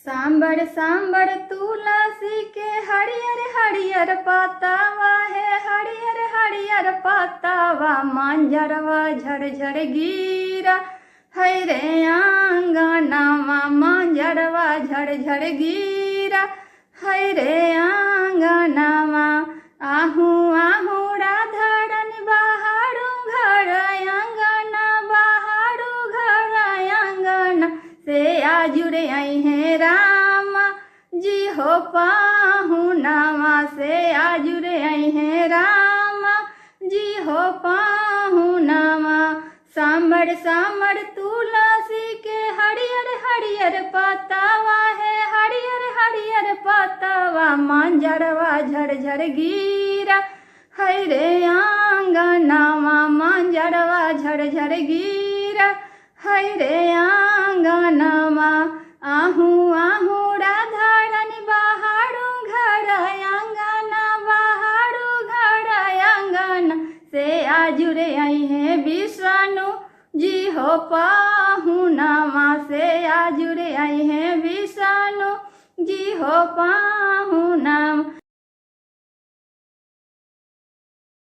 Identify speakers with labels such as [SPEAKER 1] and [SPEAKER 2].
[SPEAKER 1] सांबर सांबर तुलसी के हरियर हरियर पतावा है, हरियर हरियर पतावा मांजरवा झरझर गिरा है रे आंगनावा, मांजरवा झरझर गिरा है रे आंगनावा। आहू आहू राधारन बहारू घर आंगना, बहारू घर आंगना से आजुरे आई है राम जी हो पाहुनावा, से आजुरे आई है राम जी हो पाहुनावा। सांबर सांबर तुलसी के हरियर हरियर पतावा है, हरियर हरियर पतावा मांजरवा झरझर गिरा है रे आंगनावा, मांजरवा झरझर गिरा है रे आंगनावा। आहू आहू राधारनी बहारू घर आंगना, बहारू घर आंगना से आजुरे आई है विष्णु जी हो पाहुनावा, से आजुरे आई है विष्णु जी हो पाहुना।